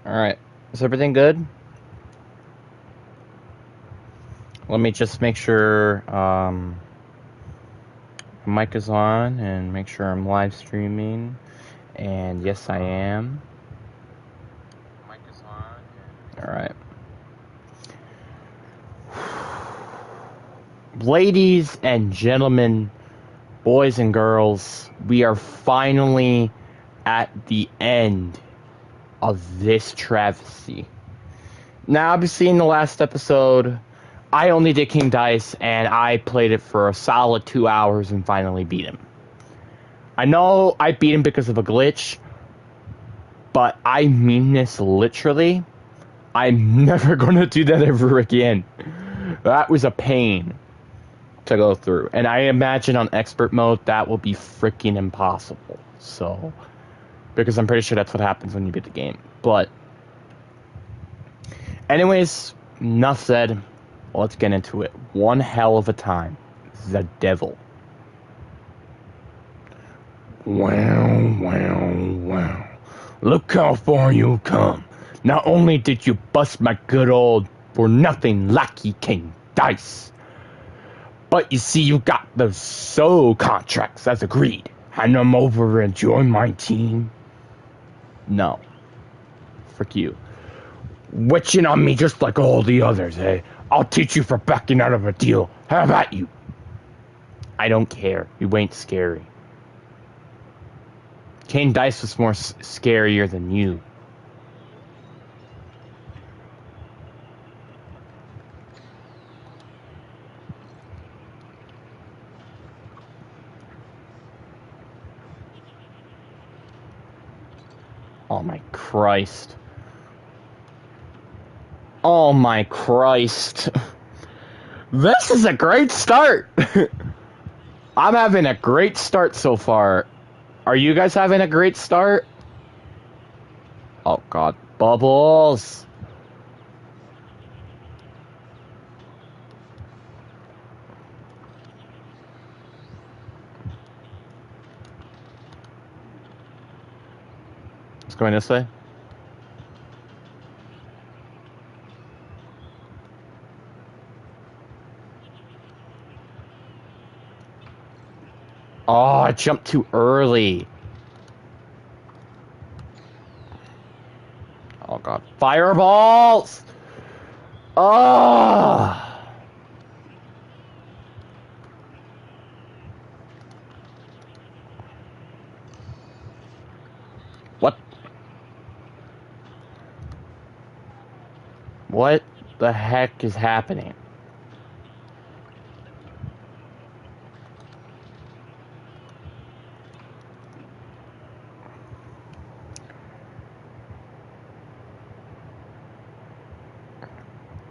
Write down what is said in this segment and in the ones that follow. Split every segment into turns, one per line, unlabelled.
Alright. Is everything good? Let me just make sure mic is on and make sure I'm live streaming. And yes, I am. Mic is on. Alright. Ladies and gentlemen, boys and girls, we are finally at the end of this travesty. Now, obviously, in the last episode, I only did King Dice, and I played it for a solid 2 hours and finally beat him. I know I beat him because of a glitch, but I mean this literally. I'm never gonna do that ever again. That was a pain to go through, and I imagine on expert mode that will be freaking impossible. So, because I'm pretty sure that's what happens when you beat the game. But anyways, enough said. Let's get into it. One hell of a time. The devil. Wow. Look how far you've come. Not only did you bust my good old for-nothing lackey King Dice, but you see you got those soul contracts as agreed. Hand them over and join my team. No. Frick you. Witching on me just like all the others, eh? I'll teach you for backing out of a deal. How about you? I don't care. You ain't scary. King Dice was more scarier than you. Oh my Christ. Oh my Christ. This is a great start. I'm having a great start so far. Are you guys having a great start? Oh god. Bubbles. It's going this way. Oh, I jumped too early. Oh god. Fireballs! Oh! What? What the heck is happening?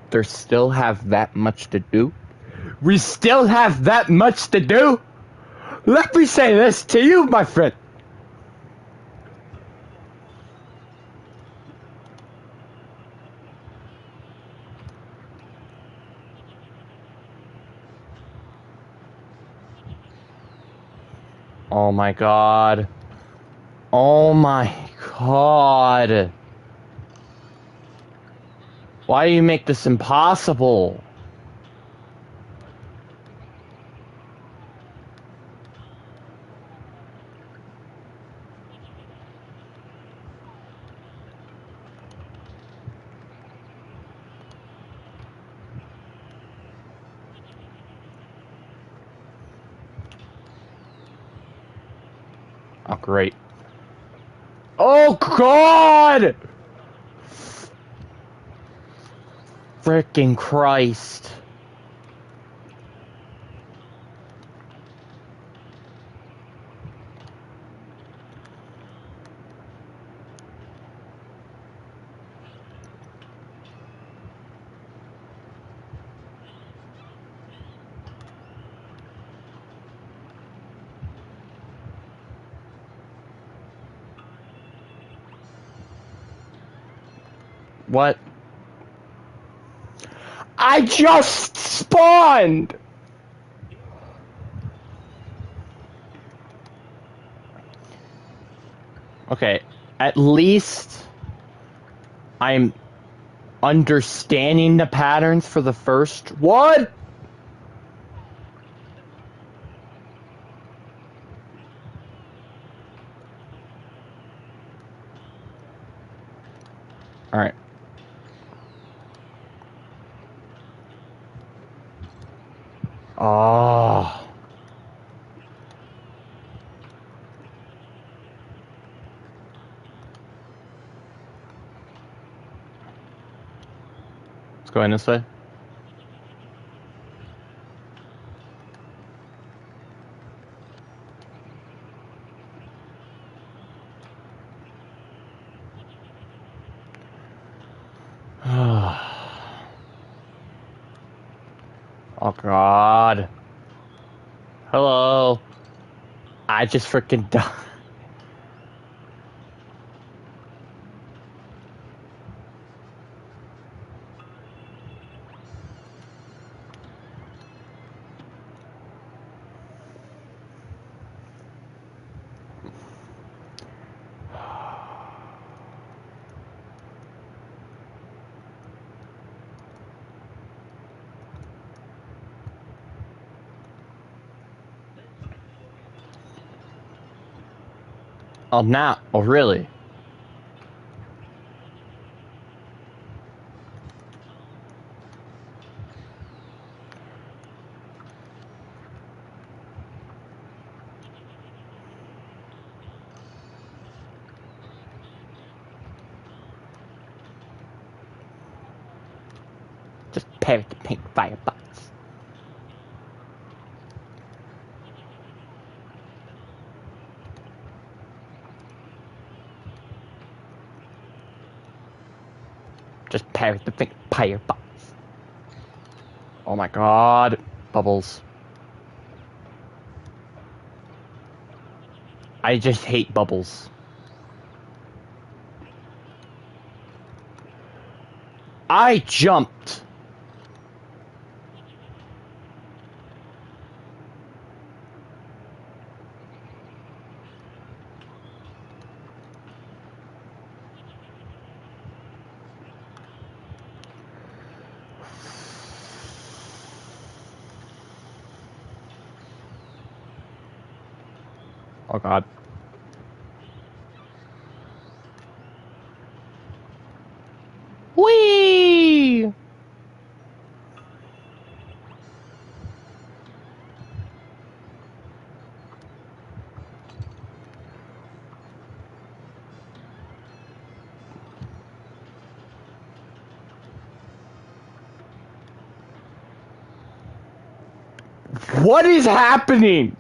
They still have that much to do? We still have that much to do? Let me say this to you, my friend. Oh my god. Oh my god. Why do you make this impossible? Oh, great. Oh, God! Frickin' Christ. What? I just spawned! Okay, at least I'm understanding the patterns for the first one. All right. Oh. Let's go in this way. Oh God. Hello. I just freaking died. Oh, now. Oh, really? Just parrot the pink firebox. Just parrot the pink firebox. Oh my God. Bubbles. I just hate bubbles. I jumped. Oh God. Whee! What is happening?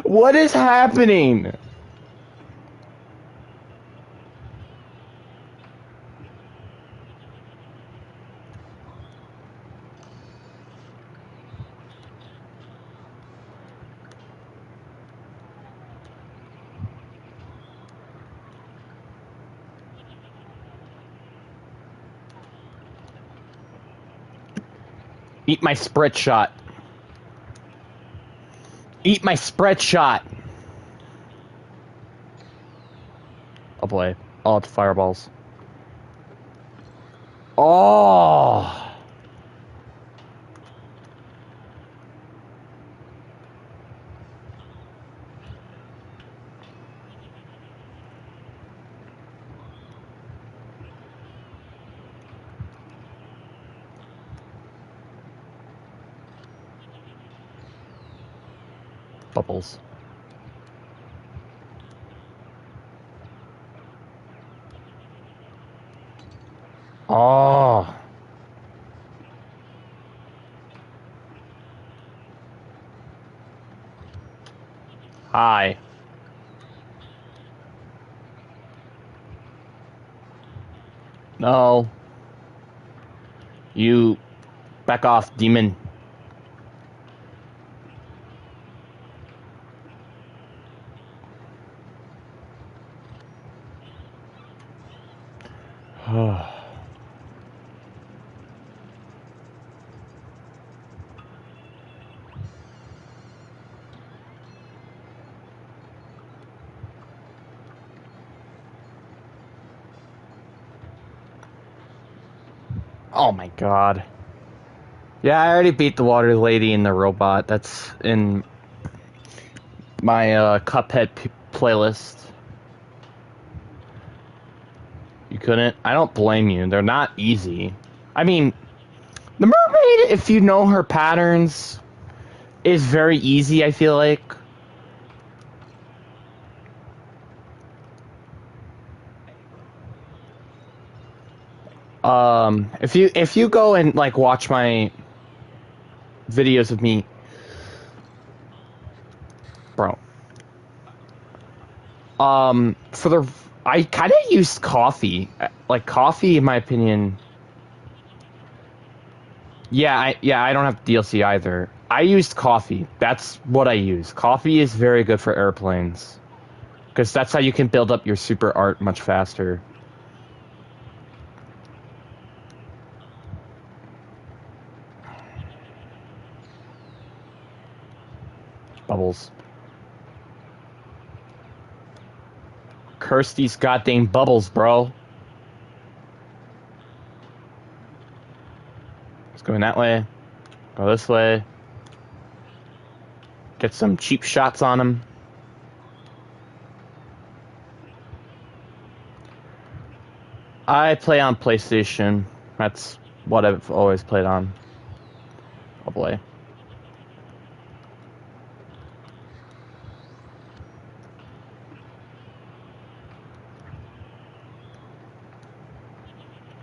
what is happening? Eat my spread shot. Eat my spread shot. Oh boy. Oh, it's fireballs. Oh. Bubbles. Oh. Hi. No. You back off, demon. Oh my god. Yeah, I already beat the water lady and the robot. That's in my Cuphead playlist. You couldn't? I don't blame you. They're not easy. I mean, the mermaid, if you know her patterns, is very easy, I feel like. If you go and like watch my videos of me, bro. For the I kind of used coffee. Like coffee, in my opinion. Yeah, I don't have DLC either. I used coffee. That's what I use. Coffee is very good for airplanes because that's how you can build up your super art much faster. Bubbles. Curse these goddamn bubbles, bro. It's going that way. Go this way. Get some cheap shots on him. I play on PlayStation. That's what I've always played on. Oh boy.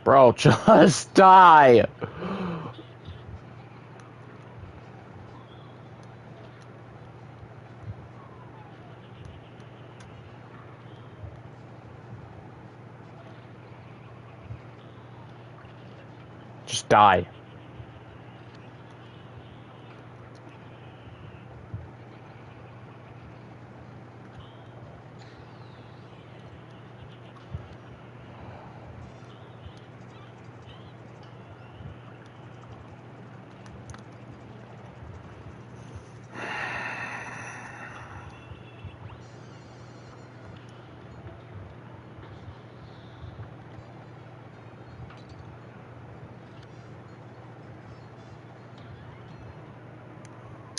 Bro, just die! Just die.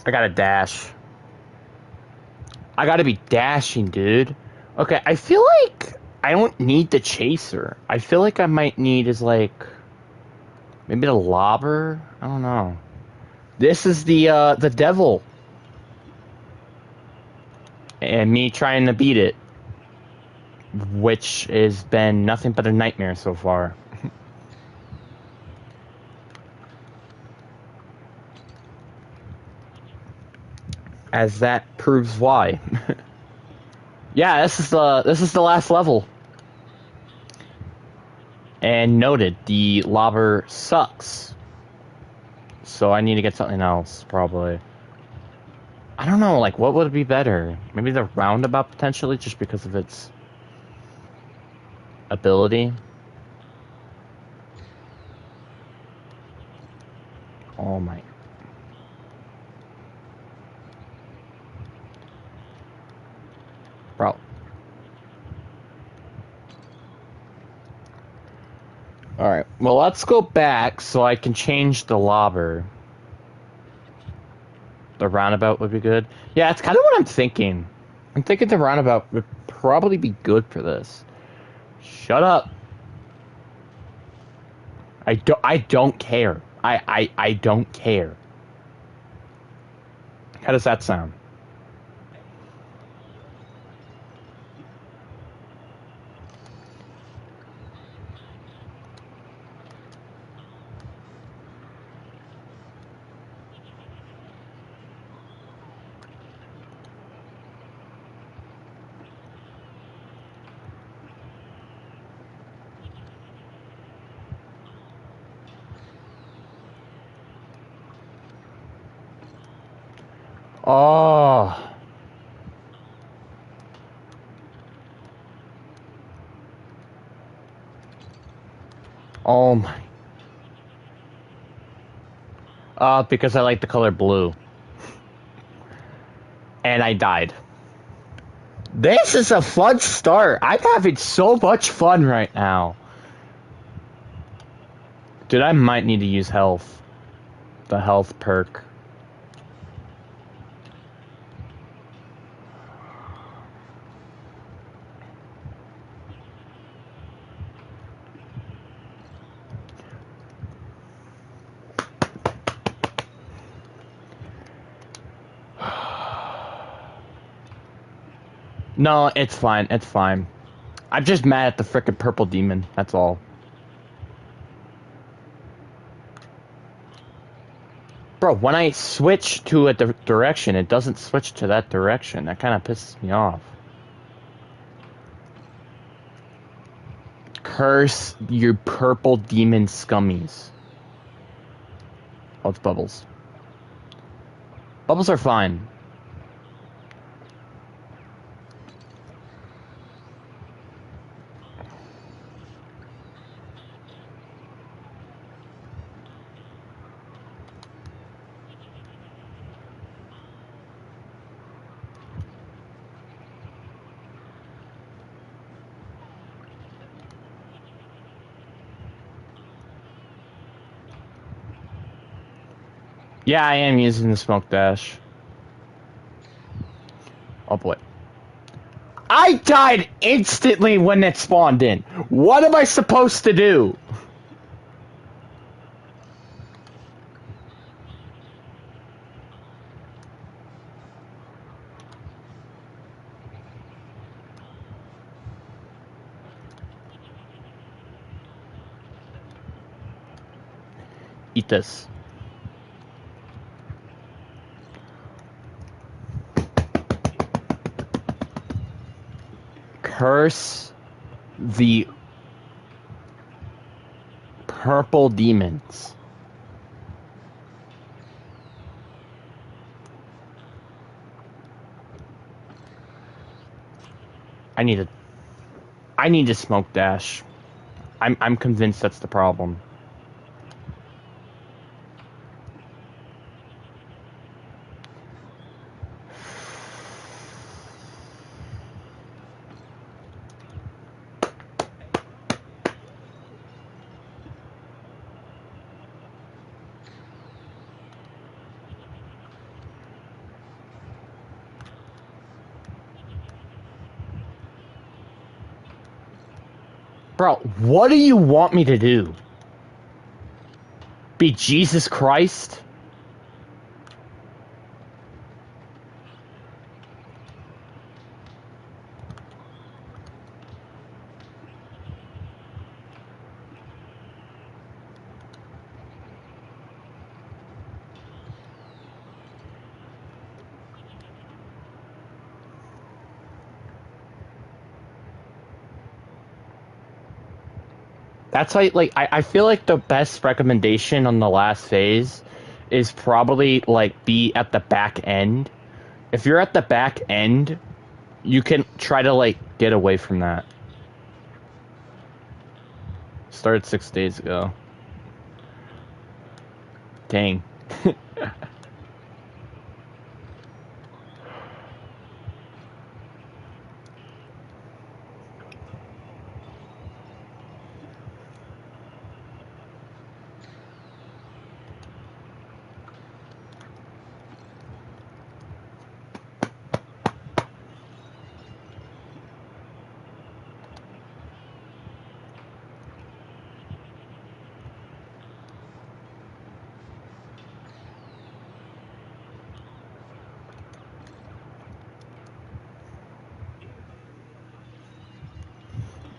I gotta dash. I gotta be dashing, dude. Okay, I feel like I don't need the chaser. I feel like I might need is like maybe the lobber. I don't know. This is the devil, and me trying to beat it, which has been nothing but a nightmare so far. As that proves why. Yeah, this is the last level. And noted, the lobber sucks. So I need to get something else, probably. I don't know, like, what would be better? Maybe the roundabout, potentially, just because of its ability. Oh my. Bro. Alright, well, let's go back so I can change the lobber. The roundabout would be good. Yeah, it's kind of what I'm thinking. I'm thinking the roundabout would probably be good for this. Shut up. I don't care. I don't care. How does that sound? Oh. Oh my. Because I like the color blue. And I died. This is a fun start. I'm having so much fun right now. Dude, I might need to use health. The health perk. No, it's fine. It's fine. I'm just mad at the frickin' purple demon. That's all. Bro, when I switch to a direction, it doesn't switch to that direction. That kind of pisses me off. Curse your purple demon scummies. Oh, it's bubbles. Bubbles are fine. Yeah, I am using the smoke dash. Oh boy. I died instantly when it spawned in. What am I supposed to do? Eat this. Curse the purple demons. I need to smoke dash. I'm convinced that's the problem. Bro, what do you want me to do? Be Jesus Christ? That's like I feel like the best recommendation on the last phase is probably like be at the back end. If you're at the back end, you can try to like get away from that. Started 6 days ago. Dang.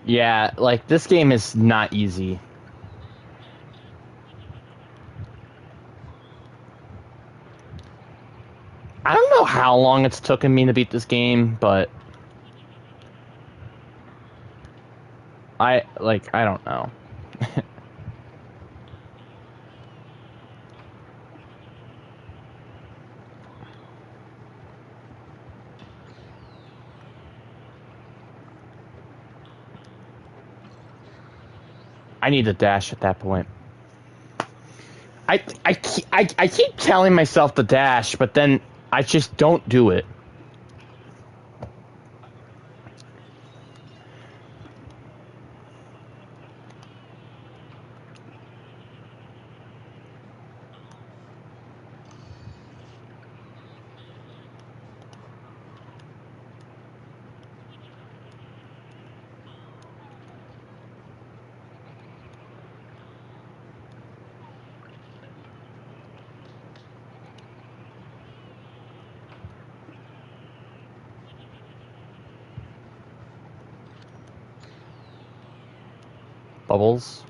Yeah, like this game is not easy. I don't know how long it's taken me to beat this game, but I don't know. I need to dash at that point. I keep telling myself to dash, but then I just don't do it. Bubbles.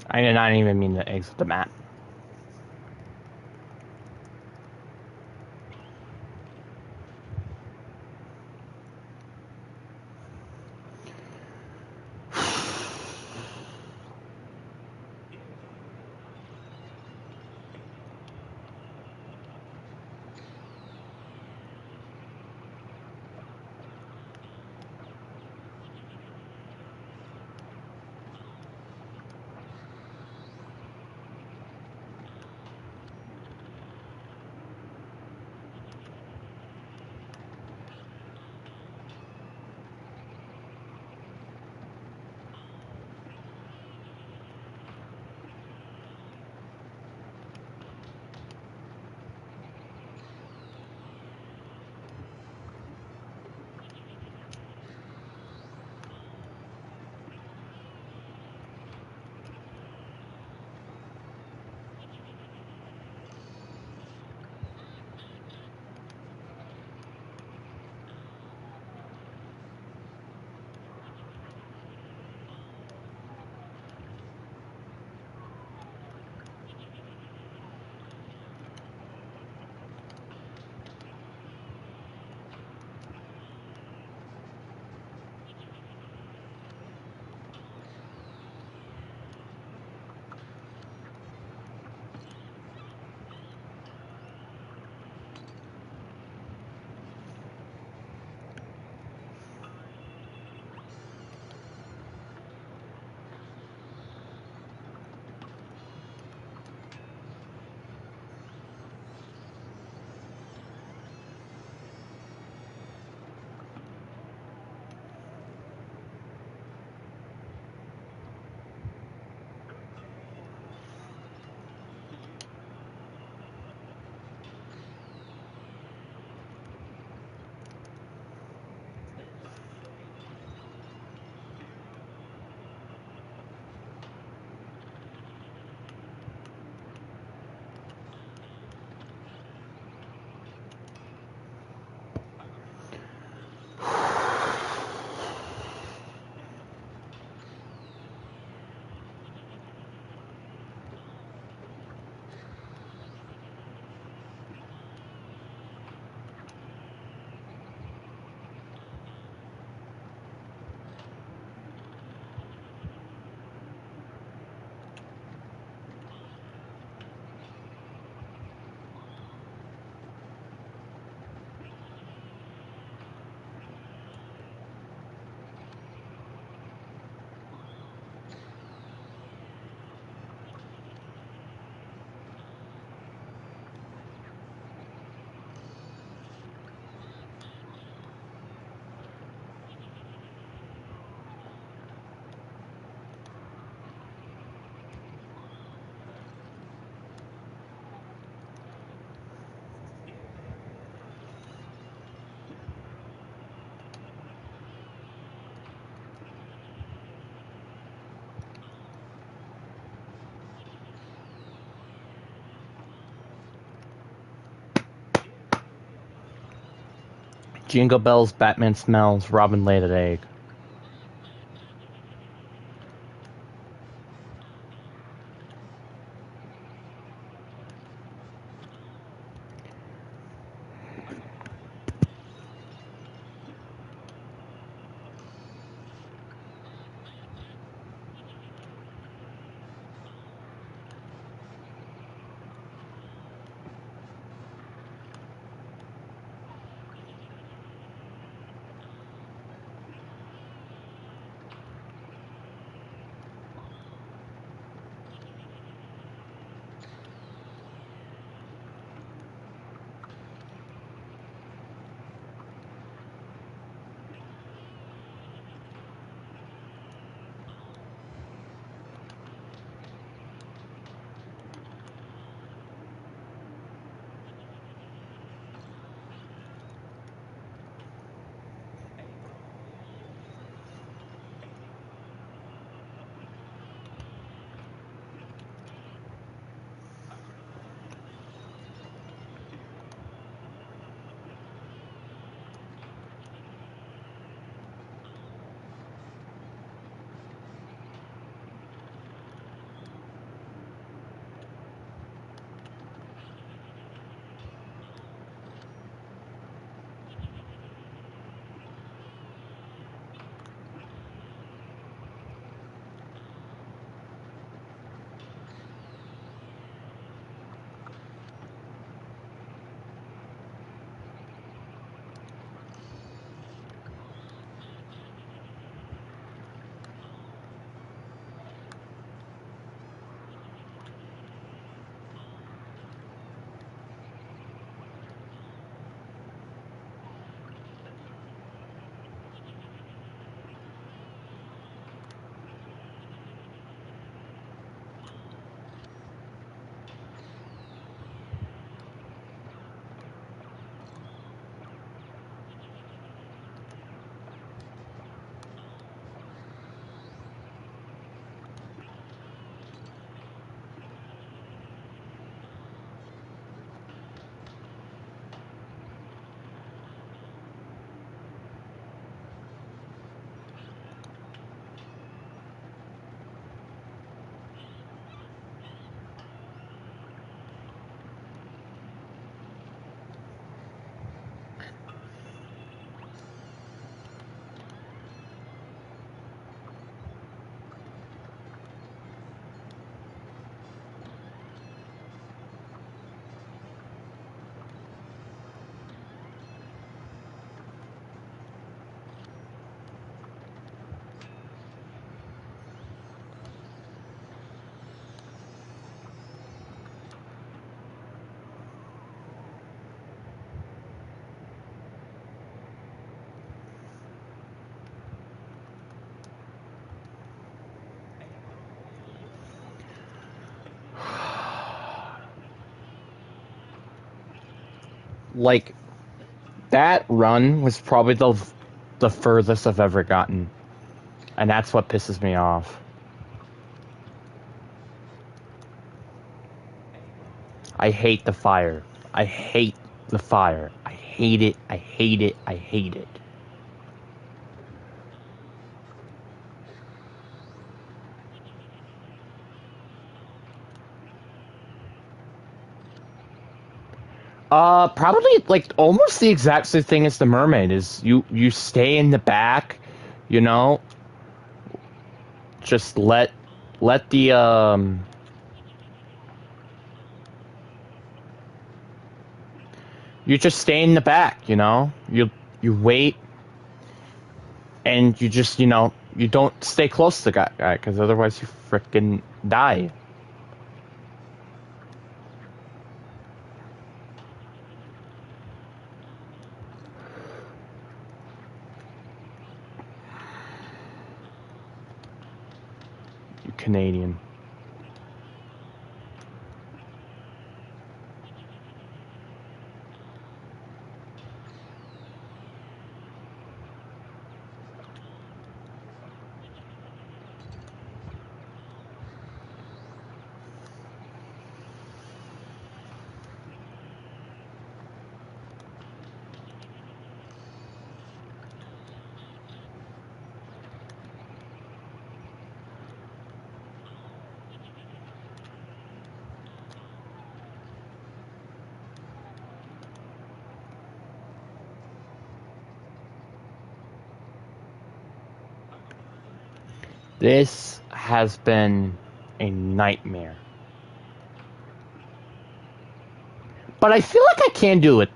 I did not even mean to exit the map. Jingle bells, Batman smells, Robin laid an egg. like, that run was probably the furthest I've ever gotten. And that's what pisses me off. I hate the fire. I hate the fire. I hate it. I hate it. I hate it. Probably like almost the exact same thing as the mermaid is you stay in the back, you know, just let the you just stay in the back, you know? You wait and you just, you know, you don't stay close to the guy cuz otherwise you freaking die. You Canadian. This has been a nightmare. But I feel like I can do it.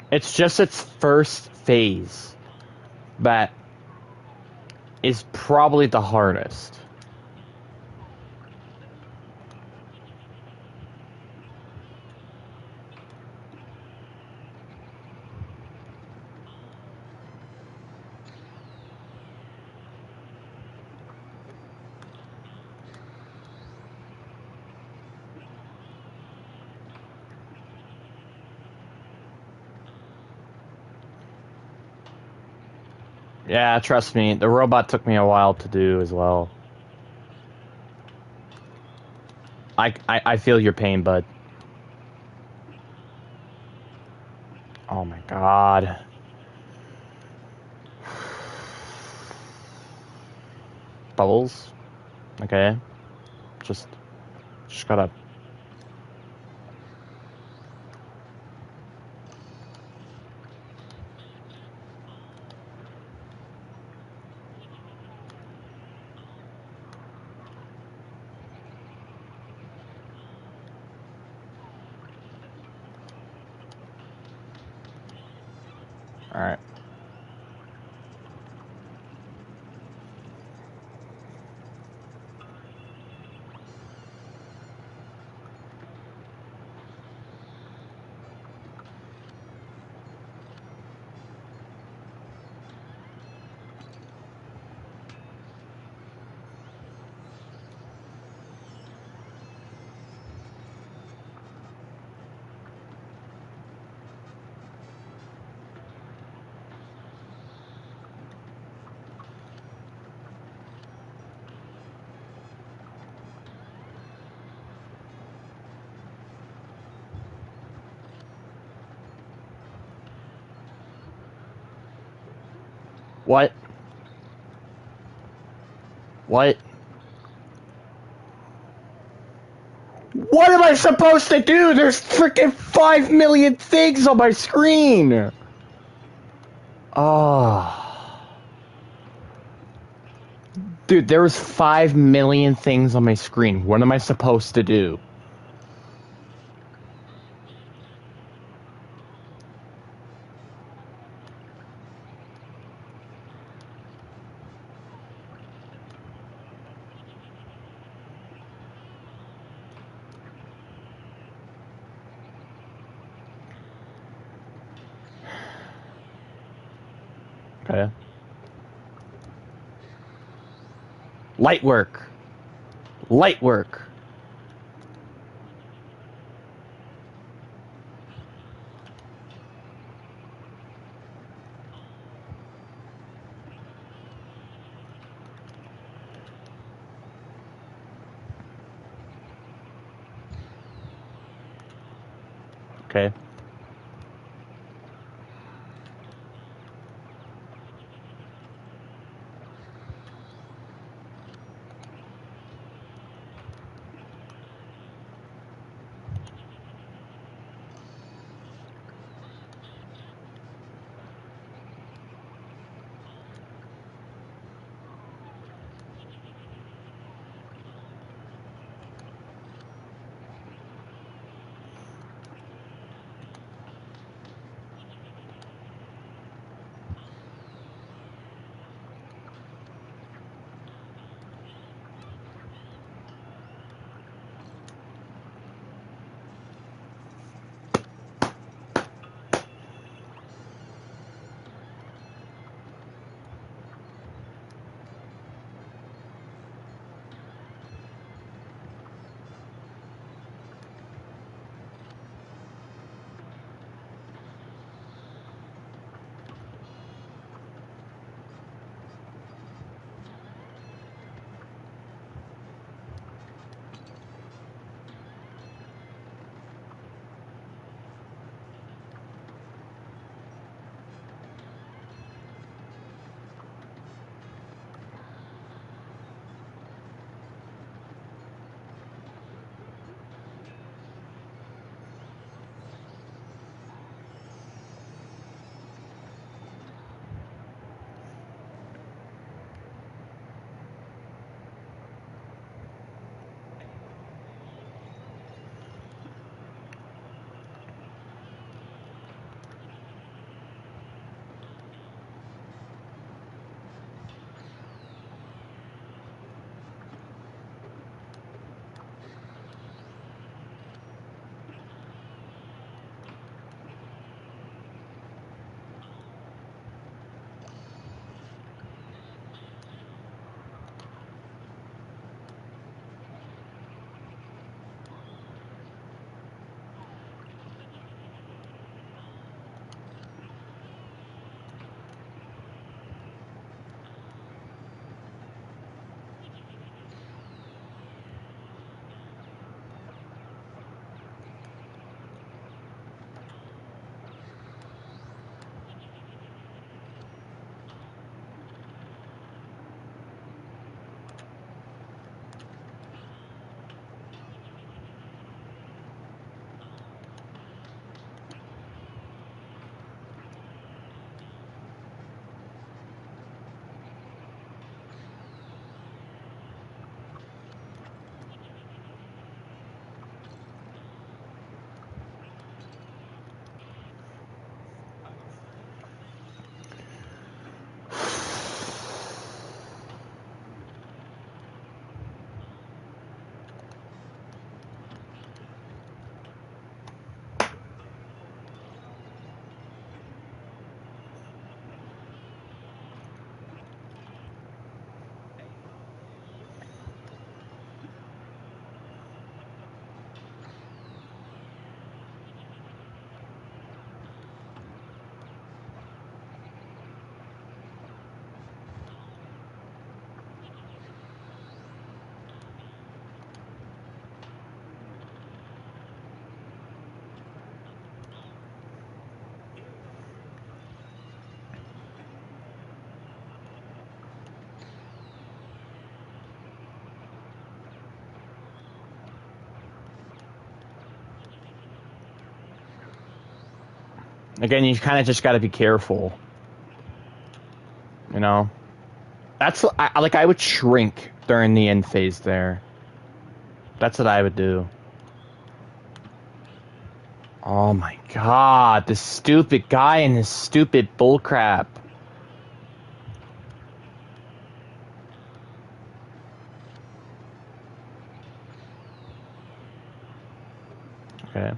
It's just its first phase that is probably the hardest. Yeah, trust me, the robot took me a while to do as well. I feel your pain, bud. Oh my god. Bubbles? Okay. Just gotta... Alright. What? What? What am I supposed to do? There's freaking 5 million things on my screen! Oh. Dude, there was 5 million things on my screen. What am I supposed to do? Okay. Light work. Light work. Okay. Again, you kind of just got to be careful. You know? That's I would shrink during the end phase there. That's what I would do. Oh my god, this stupid guy and his stupid bullcrap. Okay.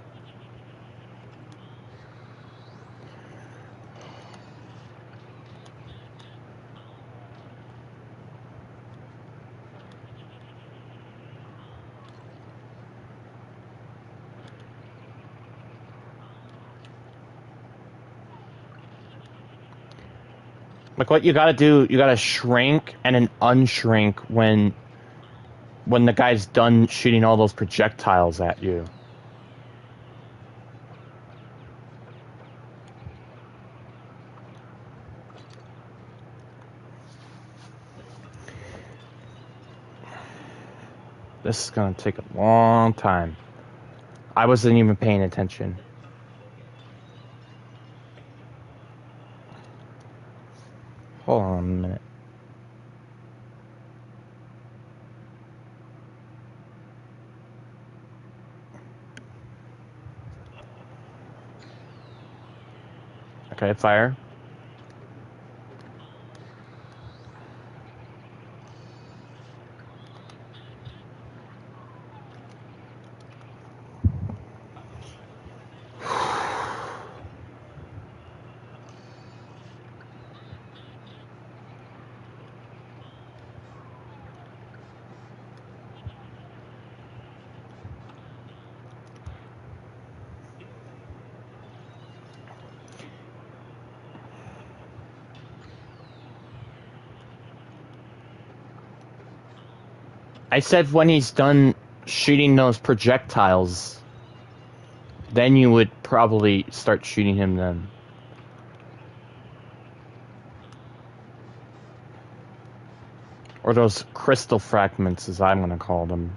Like, what you gotta do, you gotta shrink and then unshrink when the guy's done shooting all those projectiles at you. This is gonna take a long time. I wasn't even paying attention. Hold on a minute. Okay, fire. I said when he's done shooting those projectiles, then you would probably start shooting him then. Or those crystal fragments, as I'm gonna call them.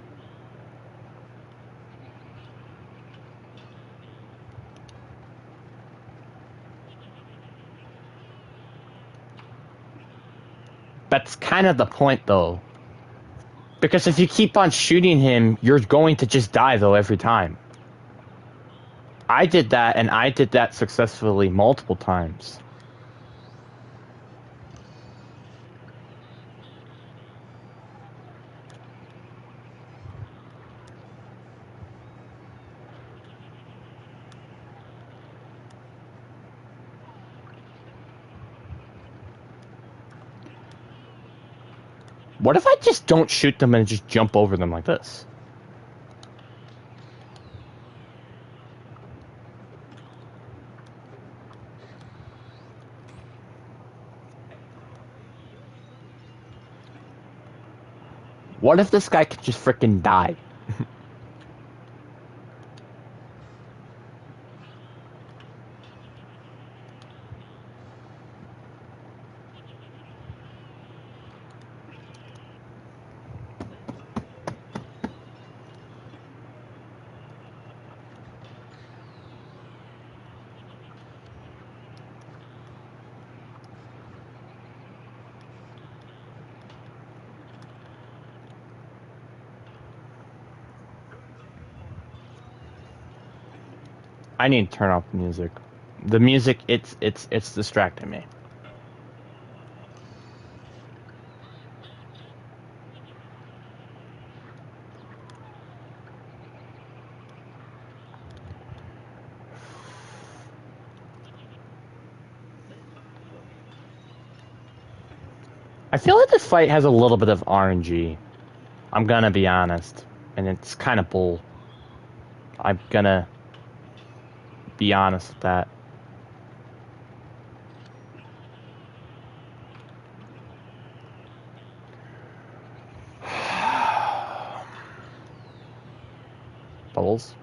That's kind of the point, though. Because if you keep on shooting him, you're going to just die, though, every time. I did that, and I did that successfully multiple times. What if I just don't shoot them and just jump over them like this? What if this guy could just frickin' die? I need to turn off the music. The music, it's distracting me. I feel like this fight has a little bit of RNG. I'm gonna be honest. And it's kind of bull. I'm gonna be honest with that. Bubbles.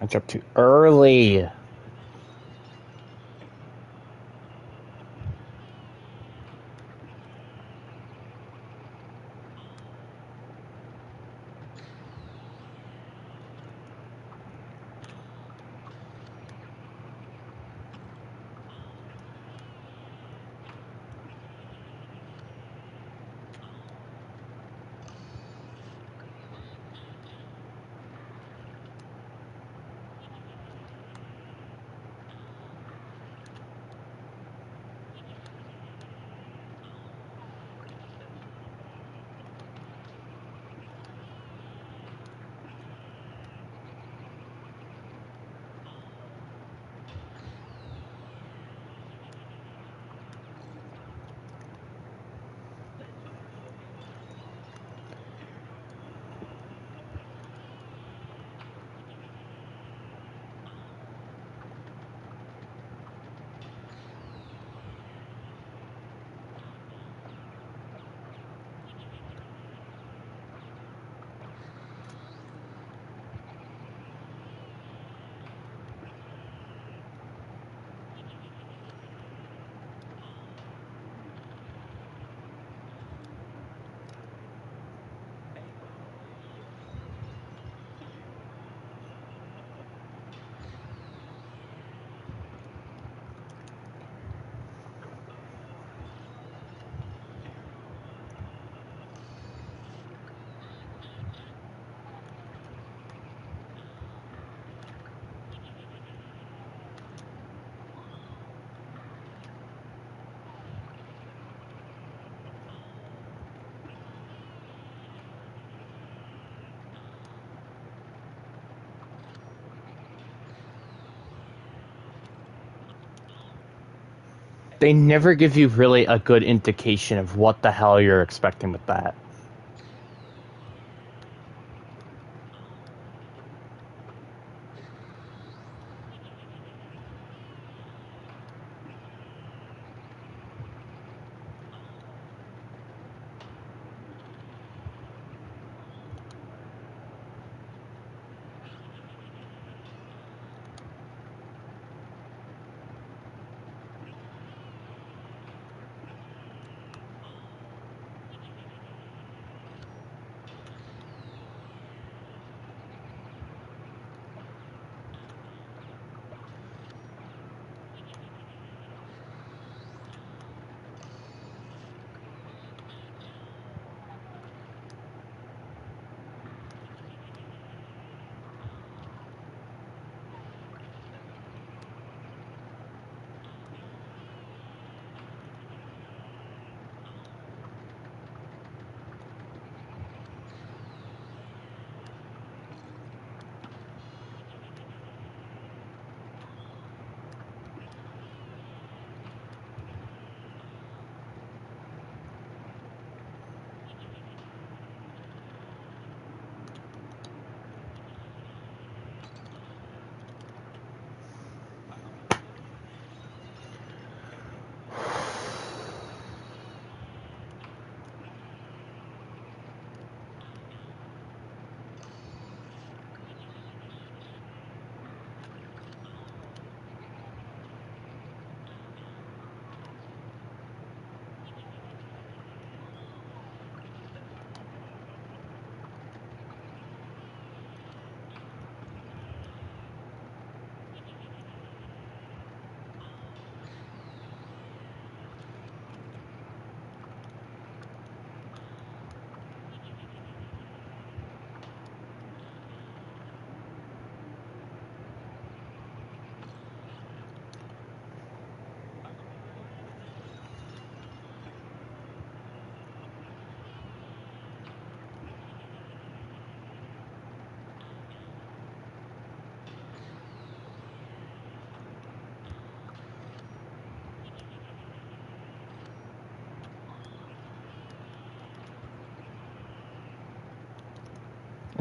I jumped too early. They never give you really a good indication of what the hell you're expecting with that.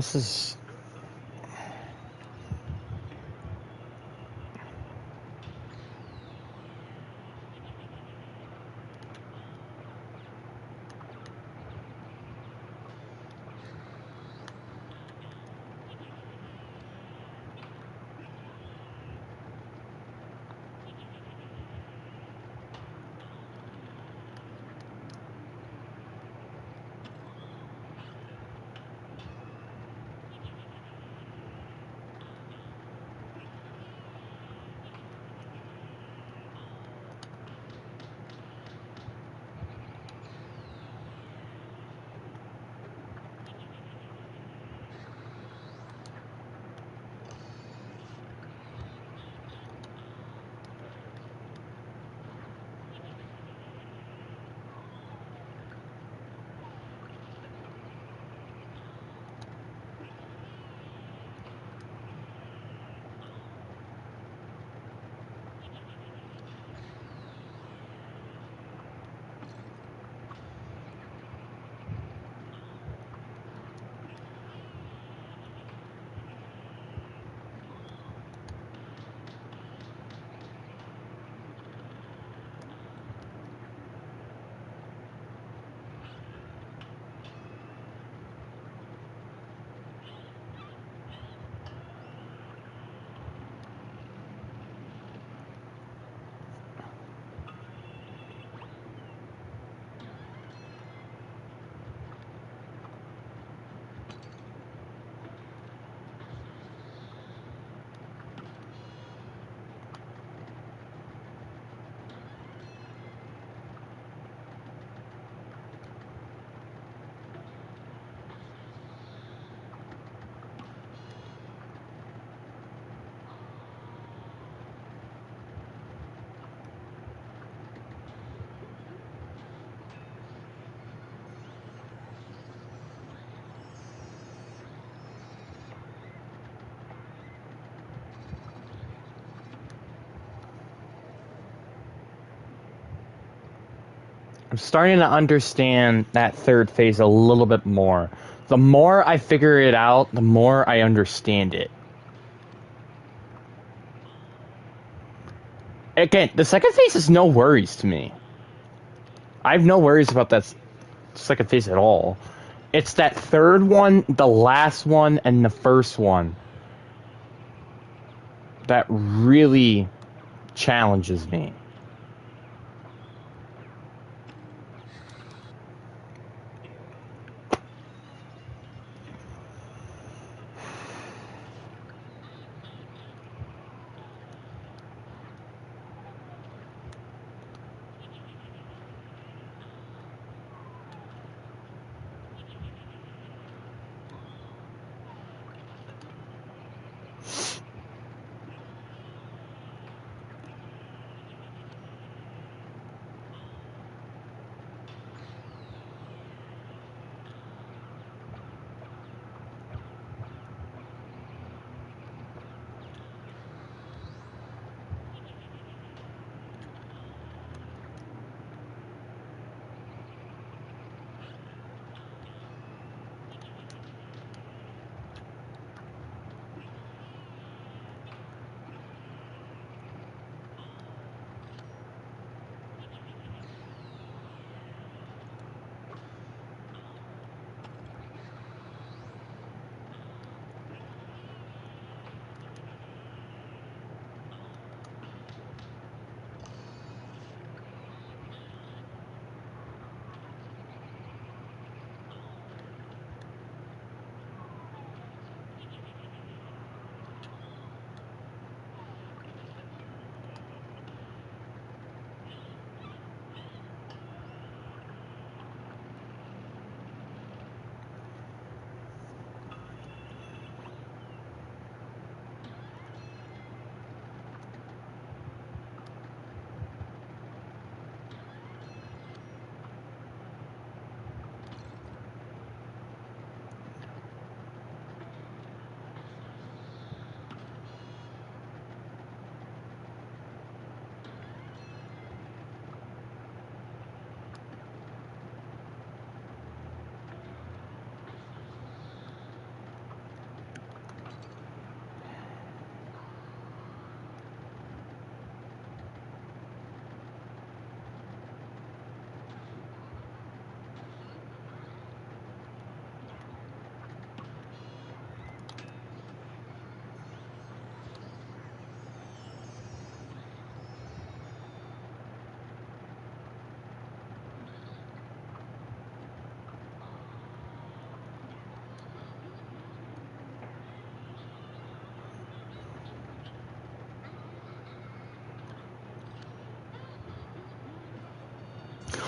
This is... I'm starting to understand that third phase a little bit more. The more I figure it out, the more I understand it. Again, the second phase is no worries to me. I have no worries about that second phase at all. It's that third one, the last one, and the first one that really challenges me.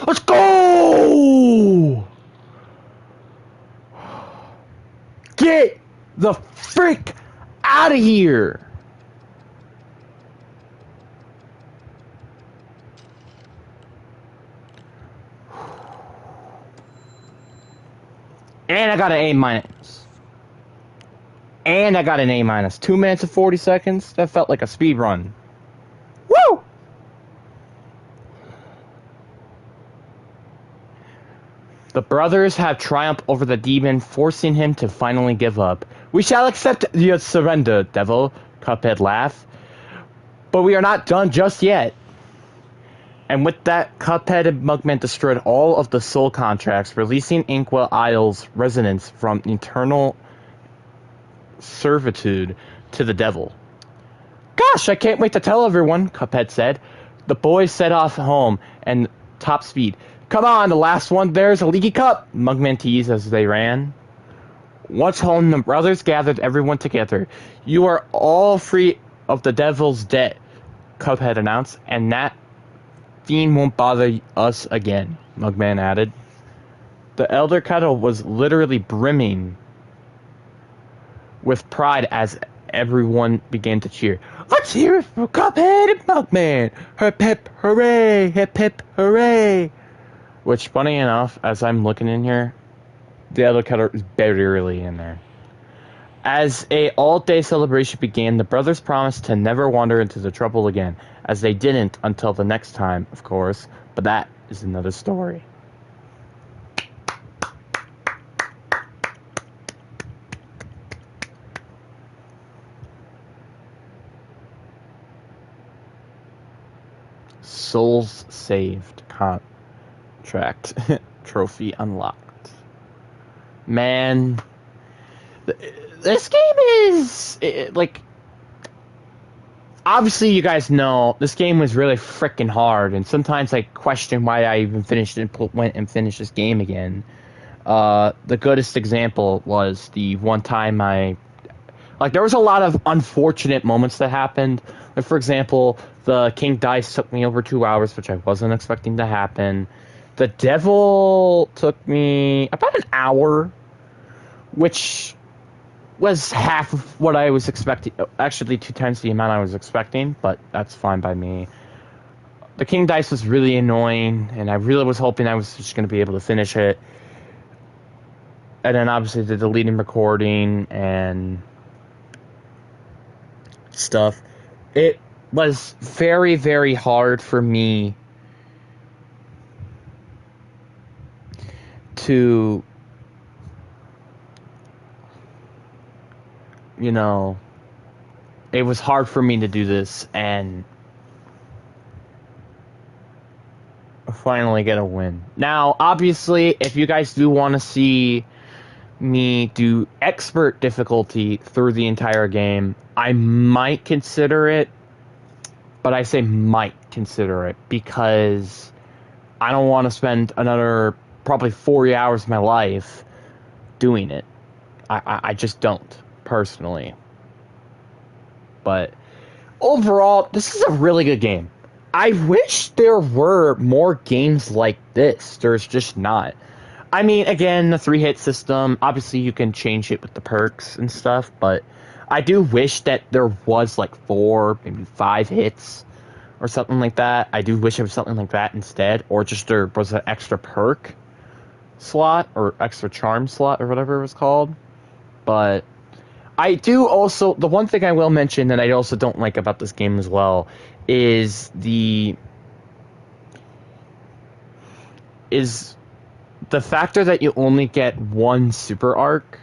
Let's go! Get the frick out of here! And I got an A minus. And I got an A minus. 2 minutes and 40 seconds? That felt like a speed run. Woo! The brothers have triumphed over the demon, forcing him to finally give up. We shall accept your surrender, devil, Cuphead laughed. But we are not done just yet. And with that, Cuphead and Mugman destroyed all of the soul contracts, releasing Inkwell Isle's residents from eternal servitude to the devil. Gosh, I can't wait to tell everyone, Cuphead said. The boys set off home and top speed. Come on, the last one, there's a leaky cup, Mugman teased as they ran. Once home, the brothers gathered everyone together. You are all free of the devil's debt, Cuphead announced, and that fiend won't bother us again, Mugman added. The Elder Kettle was literally brimming with pride as everyone began to cheer. Let's hear it for Cuphead and Mugman! Hip hip hooray! Hip hip hooray! Which, funny enough, as I'm looking in here, the Elder Kettle is barely in there. As a all-day celebration began, the brothers promised to never wander into the trouble again, as they didn't until the next time, of course, but that is another story. Souls saved contract trophy unlocked. Man, this game is like, obviously you guys know this game was really freaking hard, and sometimes I question why I even went and finished this game again. The goodest example was the one time there was a lot of unfortunate moments that happened. Like, for example, the King Dice took me over 2 hours, which I wasn't expecting to happen. The Devil took me about an hour, which was half of what I was expecting. Actually, 2 times the amount I was expecting, but that's fine by me. The King Dice was really annoying, and I really was hoping I was just going to be able to finish it. And then, obviously, the deleting recording and stuff. It was very, very hard for me to, it was hard for me to do this and finally get a win. Now, obviously, if you guys do want to see me do expert difficulty through the entire game, I might consider it, but I say might consider it because I don't want to spend another probably 40 hours of my life doing it. I just don't, personally. But overall, this is a really good game. I wish there were more games like this. There's just not. I mean, again, the 3-hit system, obviously you can change it with the perks and stuff, but I do wish that there was like 4, maybe 5 hits or something like that. I do wish it was something like that instead, or just there was an extra perk slot or extra charm slot or whatever it was called. But I do also, the one thing I will mention that I also don't like about this game as well is the factor that you only get 1 super arc,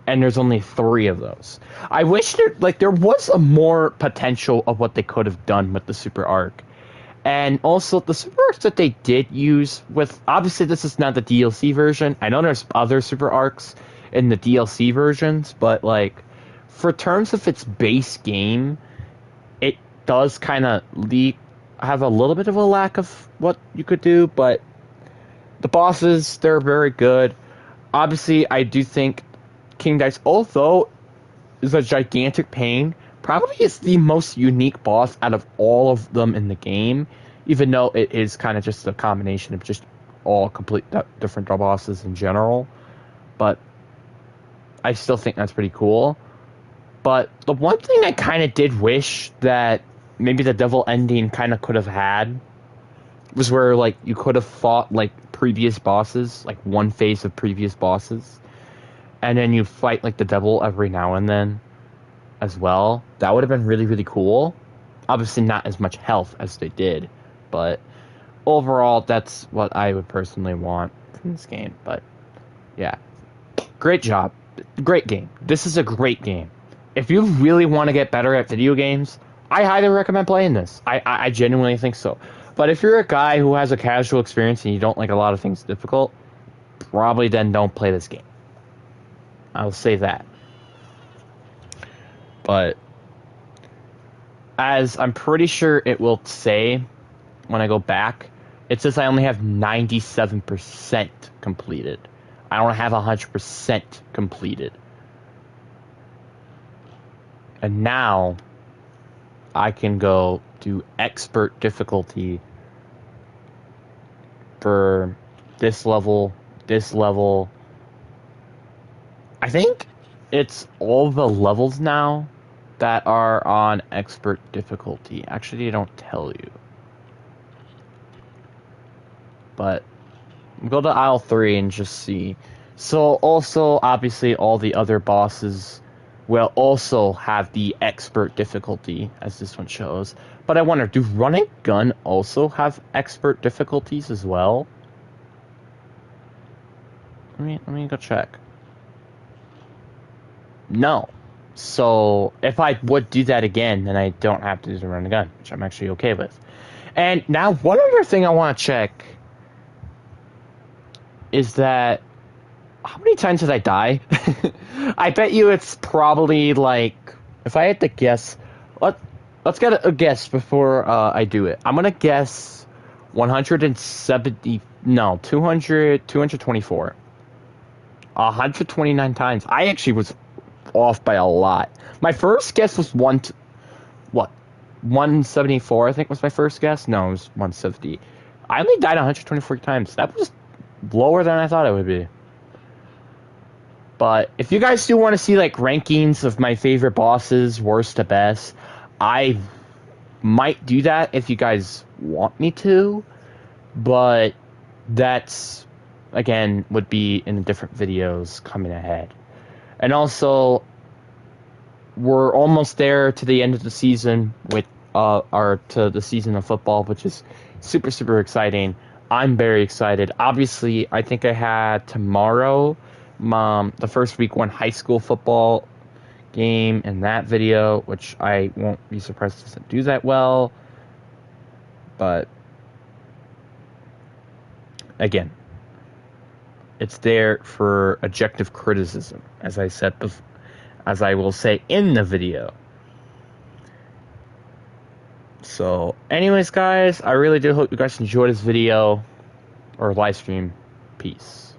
and there's only 3 of those. I wish there was a more potential of what they could have done with the super arc. And also, the super arcs that they did use with, obviously this is not the DLC version. I know there's other super arcs in the DLC versions, but like, for terms of its base game, it does kind of have a little bit of a lack of what you could do, but the bosses, they're very good. Obviously, I do think King Dice, although is a gigantic pain, probably is the most unique boss out of all of them in the game, even though it is kind of just a combination of just all complete different bosses in general. But I still think that's pretty cool. But the one thing I kind of did wish that maybe the Devil ending kind of could have had was where, like, you could have fought, like, previous bosses, like, one phase of previous bosses, and then you fight, like, the Devil every now and then as well. That would have been really, really cool. Obviously not as much health as they did, but overall, that's what I would personally want from this game. But, yeah. Great job. Great game. This is a great game. If you really want to get better at video games, I highly recommend playing this. I genuinely think so. But if you're a guy who has a casual experience and you don't like a lot of things difficult, probably then don't play this game. I'll say that. But as I'm pretty sure it will say when I go back, it says I only have 97% completed. I don't have 100% completed. And now I can go do expert difficulty for this level, this level. I think it's all the levels now that are on expert difficulty. Actually, they don't tell you. But go to aisle 3 and just see. So also, obviously, all the other bosses will also have the expert difficulty, as this one shows. But I wonder, do run and gun also have expert difficulties as well? Let me go check. No. So if I would do that again, then I don't have to do the run and gun, which I'm actually okay with. And now one other thing I want to check is that how many times did I die? I bet you it's probably like, if I had to guess, let's get a guess before I do it. I'm gonna guess 170, no, 200, 224. 129 times. I actually was off by a lot. My first guess was 174, I think was my first guess. No, it was 170. I only died 124 times. That was lower than I thought it would be. But if you guys do want to see like rankings of my favorite bosses, worst to best, I might do that if you guys want me to. But that's, again, would be in different videos coming ahead. And also, we're almost there to the end of the season with or to the season of football, which is super, super exciting. I'm very excited. Obviously, I think I had tomorrow the first week one high school football game in that video, which I won't be surprised doesn't do that well. But again, it's there for objective criticism, as I said before, as I will say in the video. So anyways, guys, I really do hope you guys enjoyed this video or live stream. Peace.